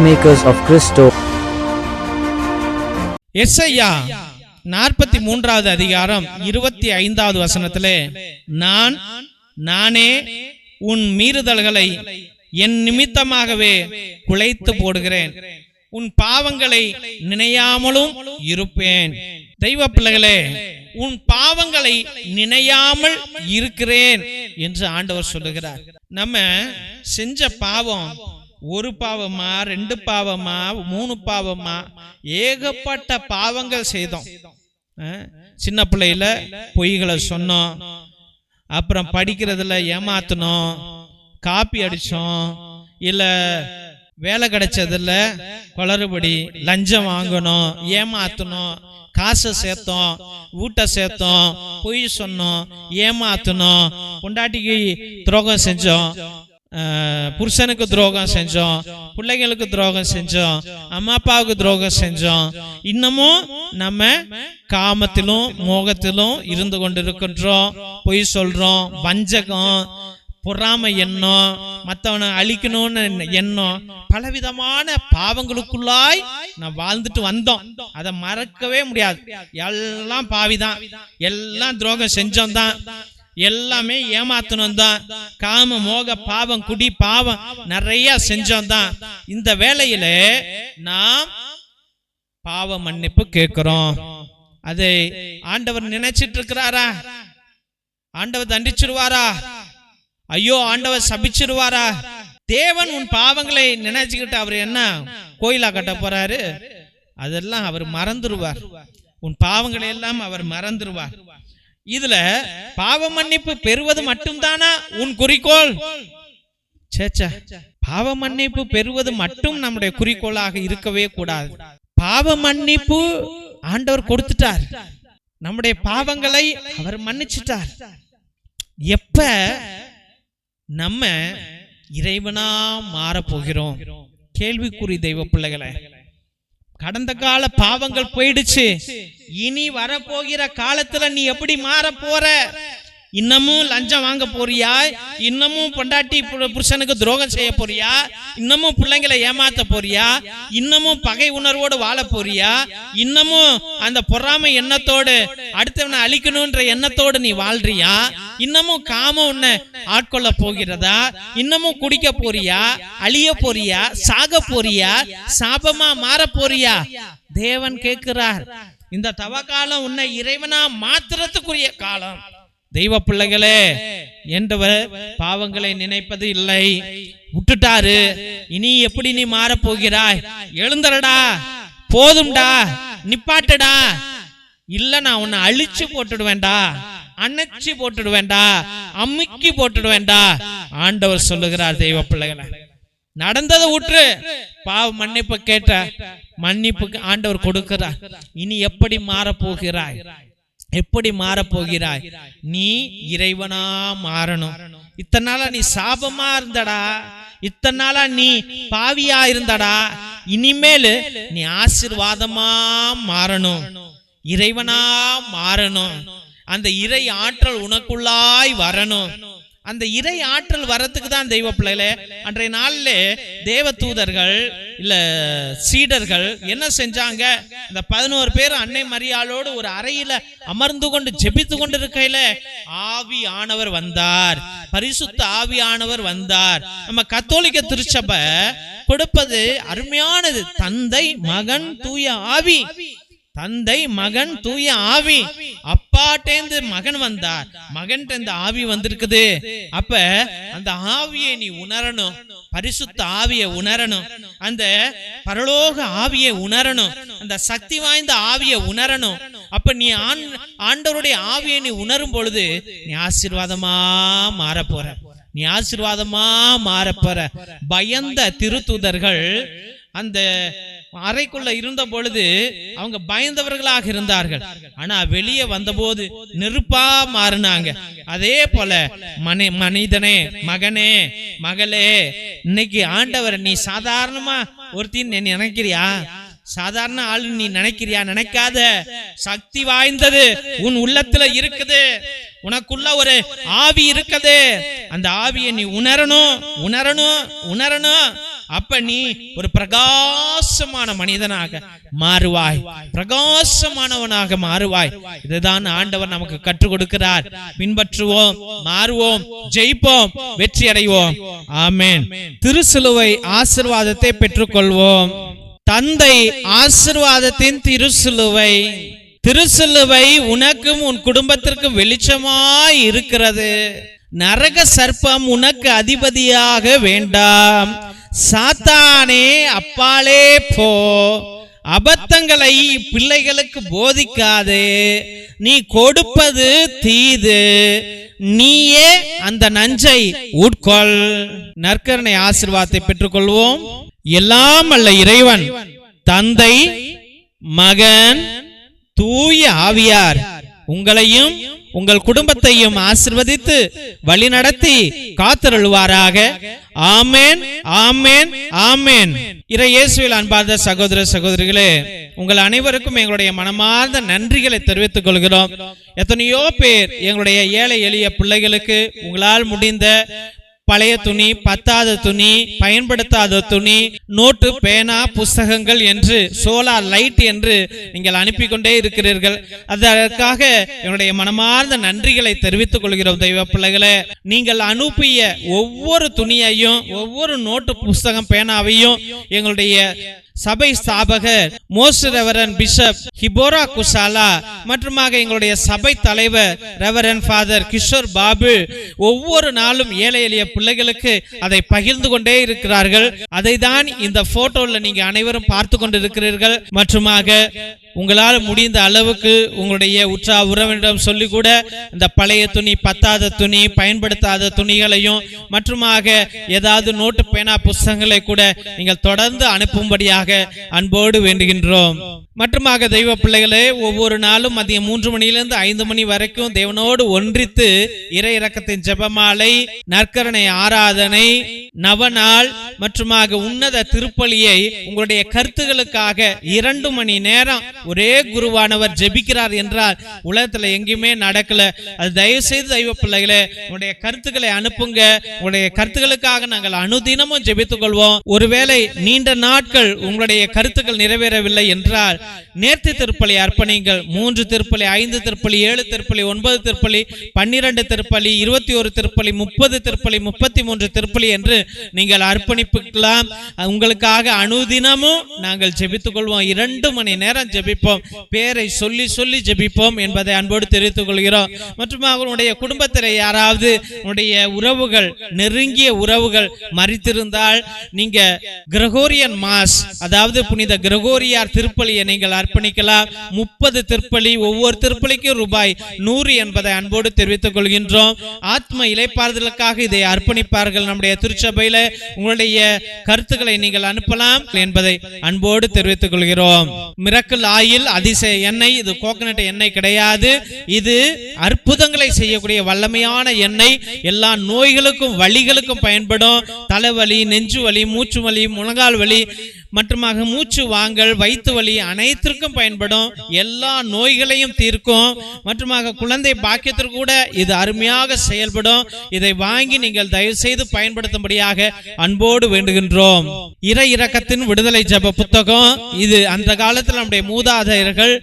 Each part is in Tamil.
Peacemakers of Christo. எஸ்ஐயா 43வது அதிகாரம் 25வது வசனத்திலே, நானே உன் மீறுதல்களை என் நிமித்தமாகவே குலைத்து போடுகிறேன், உன் பாவங்களை நினையாமலும் இருப்பேன். தெய்வ பிள்ளைகளே, உன் பாவங்களை நினையாமல் இருக்கிறேன் என்று ஆண்டவர் சொல்லுகிறார். நம்ம செஞ்ச பாவம் ஒரு பாவமா, 2 பாவமா, 3 பாவமா, ஏகப்பட்ட பாவங்கள் செய்தோம். சின்ன பிள்ளையில பொய்களை சொன்னோம், அப்புறம் படிக்கிறதுல ஏமாத்தணும், காப்பி அடிச்சோம், இல்ல வேலை கிடைச்சதுல குளறுபடி, லஞ்சம் வாங்கணும், ஏமாத்தணும், காசை சேர்த்தோம், வீட்டை சேர்த்தோம், பொய் சொன்னோம், ஏமாத்தணும், பொண்டாட்டிக்கு துரோகம் செஞ்சோம், புருஷனுக்கு துரோகம் செஞ்சோம், பிள்ளைங்களுக்கு துரோகம் செஞ்சோம், அம்மா அப்பாவுக்கு துரோகம் செஞ்சோம். இன்னமும் நம்ம காமத்திலும் மோகத்திலும் இருந்து கொண்டிருக்கின்றோம். பொய் சொல்றோம், வஞ்சகம், பொறாமை எண்ணம், மற்றவனை அழிக்கணும்னு எண்ணம், பலவிதமான பாவங்களுக்குள்ளாய் நான் வாழ்ந்துட்டு வந்தோம். அதை மறக்கவே முடியாது. எல்லாம் பாவிதான், எல்லாம் துரோகம் செஞ்சோம் தான், எல்லாமே ஏமாத்தணும் தான், காம மோக பாவம் குடி பாவம் நிறைய செஞ்சோம் தான். இந்த வேளையில நாம் பாவ மன்னிப்பு கேட்கிறோம். அதை ஆண்டவர் நினைச்சிட்டு இருக்கிறாரா? ஆண்டவர் தண்டிச்சிருவாரா? ஐயோ ஆண்டவர் சபிச்சிருவாரா? தேவன் உன் பாவங்களை நினைச்சுக்கிட்டு அவர் என்ன கோயிலா கட்ட போறாரு? அதெல்லாம் அவர் மறந்துருவார். உன் பாவங்களை எல்லாம் அவர் மறந்துருவார். இதுல பாவ மன்னிப்பு பெறுவது மட்டும்தானா உன் குறிக்கோள்? சேச்சா, பாவ மன்னிப்பு பெறுவது மட்டும் நம்முடைய குறிக்கோளாக இருக்கவே கூடாது. பாவ மன்னிப்பு ஆண்டவர் கொடுத்துட்டார், நம்முடைய பாவங்களை அவர் மன்னிச்சிட்டார். எப்ப நம்ம இறைவனா மாற போகிறோம்? கேள்விக்குறி தெய்வ பிள்ளைகளை. கடந்த கால பாவங்கள் போயிடுச்சு, இனி வரப்போகிற காலத்துல நீ எப்படி மாற போற? இன்னமும் லஞ்சம் வாங்க போறியா? இன்னமும் பொண்டாட்டி புருஷனுக்கு துரோகம் செய்ய போறியா? இன்னமும் பிள்ளைங்களை ஏமாத்த போறியா? இன்னமும் பகை உணர்வோடு வாழ போறியா? இன்னமும் அந்த பொறாமை எண்ணத்தோடு அடுத்தவனை அழிக்கணும்ன்ற எண்ணத்தோடு நீ வாழ்றியா? இன்னமும் காமம் உன்னை ஆட்கொள்ள போகிறதா? இன்னமும் குடிக்க போறியா? அழிய போறியா? சாக போறியா? சாபமா மாற போறியா? தேவன் கேட்கிறார். இந்த தவ காலம் உன்னை இறைவனா மாத்திரத்துக்குரிய காலம். தெய்வ பிள்ளைகளே, என்றவர் பாவங்களை நினைப்பது இல்லை, விட்டுட்டாரு. இனி எப்படி நீ மாற போகிறாய்? எழுந்தரடா, போதும்டா, நிப்பாட்டடா. இல்ல நான் உன்னை அழிச்சு போட்டுடுவேண்டா, அணைச்சு போட்டுடுவேண்டா, அமுக்கி போட்டுடுவேண்டா. ஆண்டவர் சொல்லுகிறார். தெய்வ பிள்ளைகளை, நடந்ததை விட்டு பாவ மன்னிப்பு கேட்ட மன்னிப்புக்கு ஆண்டவர் கொடுக்கிறார். இனி எப்படி மாற போகிறாய்? எப்படி மாற போகிறாய்? நீ இறைவனா மாறணும். இத்தனை நாளா நீ சாபமா இருந்தடா, இத்தனை நாளா நீ பாவியா இருந்தடா, இனிமேல் நீ ஆசீர்வாதமா மாறணும், இறைவனா மாறணும். அந்த இறை ஆற்றல் உனக்குள்ளாய் வரணும். அந்த இறை ஆற்றல் வரத்துக்கு தான் தெய்வ பிள்ளைகளே, அன்றைய நாள்ல தேவ தூதர்கள் இல்ல சீடர்கள் என்ன செஞ்சாங்க? இந்த 11 பேர் அன்னை மரியாளோடு ஒரு அறையில அமர்ந்து கொண்டு ஜெபித்து கொண்டு இருக்கையில ஆவியானவர் வந்தார், பரிசுத்த ஆவியானவர் வந்தார். நம்ம கத்தோலிக்க திருச்சபை கொடுப்பது அருமையானது. தந்தை மகன் தூய ஆவி, தந்தை மகன் தூய ஆவி. அப்பாட்டேந்து மகன் வந்தார், மகன் ஆவி வந்திருக்குது. அப்ப அந்த ஆவியை நீ உணரணும், பரிசுத்த ஆவியை உணரணும், அந்த பரலோக ஆவியை உணரணும், அந்த சக்தி வாய்ந்த ஆவியை உணரணும். அப்ப நீ ஆண்டவருடைய ஆவியை நீ உணரும் பொழுது நீ ஆசீர்வாதமா மாற போற, நீ ஆசீர்வாதமா மாற போற. பயந்த திருத்தூதர்கள் அந்த அறைக்குள்ள இருந்த பொழுது அவங்க பயந்தவர்களாக இருந்தார்கள். ஆனா வெளியே வந்தபோது நெருப்பா மாறினாங்க. அதே போல மனிதனே, மகனே, மகளே, இன்னைக்கு ஆண்டவர் நீ சாதாரணமா ஒருத்தின்னு நினைக்கிறியா? சாதாரண ஆளு நீ நினைக்கிறியா? நினைக்காத. சக்தி வாய்ந்தது உன் உள்ளத்துல இருக்குது. உனக்குள்ள ஒரு ஆவி இருக்குது. அந்த ஆவியை நீ உணரணும், உணரணும், உணரணும். அப்ப நீ ஒரு பிரகாசமான மனிதனாக மாறுவாய், பிரகாசமானவனாக மாறுவாய். இதுதான் ஆண்டவர் நமக்கு கற்றுக் கொடுக்கிறார். பின்பற்றுவோம், மாறுவோம், ஜெயிப்போம், வெற்றி அடைவோம். ஆமென். திருசிலுவை ஆசீர்வாதத்தை பெற்றுக்கொள்வோம். தந்தை ஆசீர்வாதத்தின் திருசிலுவை. திருசிலுவை உனக்கும் உன் குடும்பத்திற்கும் வெளிச்சமாய் இருக்கிறது. நரக சர்ப்பம் உனக்கு அதிபதியாக வேண்டாம். சாத்தானே அப்பாலே போ. அபத்தங்களை பிள்ளைகளுக்கு போதிக்காதே. நீ கொடுப்பது தீது, நீயே அந்த நஞ்சை உட்கொள். நற்கருணை ஆசீர்வாதத்தை பெற்றுக்கொள்வோம். எல்லாம் அல்ல இறைவன், தந்தை, மகன், தூய ஆவியார் உங்களையும் உங்கள் குடும்பத்தையும் ஆசீர்வதித்து வழி நடத்தி காத்தருள்வாராக. ஆமென், ஆமென், ஆமென். இறை இயேசுவில் அன்பார்ந்த சகோதர சகோதரிகளே, உங்கள் அனைவருக்கும் எங்களுடைய மனமார்ந்த நன்றிகளை தெரிவித்துக் கொள்கிறோம். எத்தனையோ பேர் எங்களுடைய ஏழை எளிய பிள்ளைகளுக்கு உங்களால் முடிந்த பழைய துணி, பத்தாத துணி, பயன்படுத்தாத துணி, நோட்டு, பேனா, புஸ்தகங்கள் என்று சோலார் லைட் என்று நீங்கள் அனுப்பி கொண்டே இருக்கிறீர்கள். அதற்காக என்னுடைய மனமார்ந்த நன்றிகளை தெரிவித்துக் கொள்கிறோம். தெய்வ பிள்ளைகளே, நீங்கள் அனுப்பிய ஒவ்வொரு துணியையும், ஒவ்வொரு நோட்டு, புஸ்தகம், பேனாவையும் எங்களுடைய சபை ஸ்தாபகர் மோஸ்ட் ரெவரண்ட் பிஷப் ஹிபோரா குசாலா மற்றும் எங்களுடைய சபை தலைவர் ரெவரண்ட் ஃபாதர் கிஷோர் பாபு ஒவ்வொரு நாளும் ஏழை எளிய பிள்ளைகளுக்கு அதை பகிர்ந்து கொண்டே இருக்கிறார்கள். அதை தான் இந்த போட்டோல நீங்க அனைவரும் பார்த்து கொண்டிருக்கிறீர்கள். மற்றும் உங்களால் முடிந்த அளவுக்கு உங்களுடைய உற்ற உறவினரிடம் சொல்லி கூட இந்த பழைய துணி, பத்தாத துணி, பயன்படுத்தாத துணிகளையும் மற்றும் ஏதாவது நோட்டு, பேனா, புஸ்தகங்களை கூட நீங்கள் தொடர்ந்து அனுப்பும்படியாக அன்போடு வேண்டுகின்றோம். மற்றும் தெய்வ பிள்ளைகளே, ஒவ்வொரு நாளும் மதியம் 3 மணியிலிருந்து 5 மணி வரைக்கும் தேவனோடு ஒன்றித்து இறை இரக்கத்தின் ஜெபமாலை, நற்கருணை ஆராதனை, நவநாள் மற்றும் உன்னத திருப்பலியை உங்களுடைய கருத்துகளுக்காக 2 மணி நேரம் ஒரே குருவானவர் ஜெபிக்கிறார் என்றால் உலகத்துல எங்கேயுமே நடக்கல. அது தயவு செய்து தெய்வ பிள்ளைகளே, உங்களுடைய கருத்துக்களை அனுப்புங்க. உங்களுடைய கருத்துக்களுக்காக நாங்கள் அனுதினமும் ஜெபித்துக் கொள்வோம். ஒருவேளை நீண்ட நாட்கள் உங்களுடைய கருத்துக்கள் நிறைவேறவில்லை என்றால் நேர்த்தி திருப்பலி அர்ப்பணிங்கள். 3 திருப்பலி, 5 திருப்பலி, 7 திருப்பலி, 9 திருப்பலி, 12 திருப்பலி, 21 திருப்பலி, 30 திருப்பலி, 33 திருப்பலி என்று நீங்கள் அர்ப்பணிப்புக்கலாம். உங்களுக்காக அனுதினமும் நாங்கள் ஜெபித்துக் கொள்வோம். 2 மணி நேரம் ஜெபிப்போம். பேரை சொல்லி சொல்லி ஜெபிப்போம் என்பதை அன்போடு தெரிவித்துக் கொள்கிறோம். மற்றும் அவருடைய குடும்பத்தில் யாராவது உங்களுடைய உறவுகள், நெருங்கிய உறவுகள் மரித்திருந்தால் நீங்க கிரகோரியன் மாஸ், அதாவது புனித கிரகோரியார் திருப்பலியை நீங்கள் அர்ப்பணிக்கலாம். 30 திருப்பலி, ஒவ்வொரு திருப்பலிக்கும் ரூபாய் 100 என்பதை அன்போடு தெரிவித்துக் கொள்கின்றோம். ஆத்ம இளைப்பாறுதலுக்காக இதை அர்ப்பணிப்பார்கள். நம்முடைய திருச்சபையில உங்களுடைய கருத்துக்களை நீங்கள் அனுப்பலாம் என்பதை அன்போடு தெரிவித்துக் கொள்கிறோம். மிரக்கல் ஆயில் அதிசய எண்ணெய், இது கோகனட் எண்ணெய் கிடையாது. இது அற்புதங்களை செய்யக்கூடிய வல்லமையான எண்ணெய். எல்லா நோய்களுக்கும் வலிகளுக்கும் பயன்படும். தலைவலி, நெஞ்சு வலி, மூச்சு வலி, முழங்கால் வலி மற்றும் மூச்சு வாங்கல், வயிற்று வலி அனைத்திற்கும் பயன்படும். எல்லா நோய்களையும் தீர்க்கும். மற்றும் குழந்தை பாக்கியத்திற்கு கூட இது அருமையாக செயல்படும். இதை வாங்கி நீங்கள் தயவு செய்து பயன்படுத்தும்படியாக அன்போடு வேண்டுகின்றோம். இறை இரக்கத்தின் விடுதலை ஜெப புத்தகம். இது அந்த காலத்தில் நம்முடைய மூதாதையர்கள்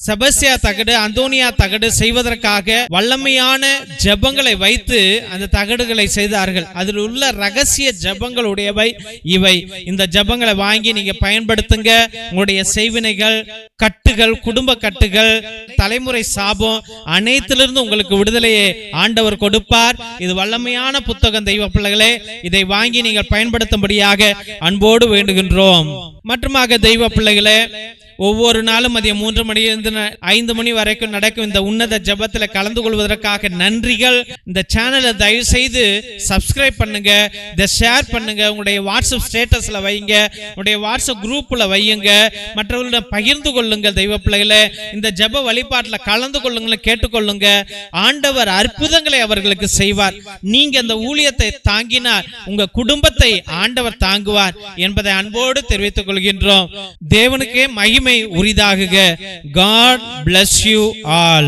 செபஸ்தியா தகடு, அந்தோனியா தகடு செய்வதற்காக வல்லமையான ஜெபங்களை வைத்து அந்த தகடுகளை செய்தார்கள். அதில் உள்ள ரகசிய ஜெபங்களுடையவை இவை. இந்த ஜெபங்களை வாங்கி நீங்க பயன்படுத்துங்க. உங்களுடைய செய்வினைகள், கட்டுகள், குடும்ப கட்டுகள், தலைமுறை சாபம் அனைத்திலிருந்து உங்களுக்கு விடுதலையை ஆண்டவர் கொடுப்பார். இது வல்லமையான புத்தகம் தெய்வ பிள்ளைகளே. இதை வாங்கி நீங்கள் பயன்படுத்தும்படியாக அன்போடு வேண்டுகின்றோம். மற்றும் தெய்வ பிள்ளைகளே, ஒவ்வொரு நாளும் மதியம் 3 மணியிலிருந்து 5 மணி வரைக்கும் நடக்கும் இந்த உன்னத ஜெபத்தில் கலந்து கொள்வதற்காக நன்றிகள். இந்த சேனலை தயவு செய்து சப்ஸ்கிரைப் பண்ணுங்க, இதை ஷேர் பண்ணுங்க, உங்களுடைய வாட்ஸ்அப் ஸ்டேட்டஸ்ல வைங்க, உங்களுடைய வாட்ஸ்அப் குரூப்ல வையுங்க, மற்றவர்களிடம் பகிர்ந்து கொள்ளுங்க. தெய்வ பிள்ளைகளே, இந்த ஜெப வழிபாட்டில் கலந்து கொள்ளுங்க, கேட்டுக்கொள்ளுங்க. ஆண்டவர் அற்புதங்களை அவர்களுக்கு செய்வார். நீங்க இந்த ஊழியத்தை தாங்கினார், உங்க குடும்பத்தை ஆண்டவர் தாங்குவார் என்பதை அன்போடு தெரிவித்துக் கொள்கின்றோம். தேவனுக்கே மகிமை உரிதாகுக. God bless you all.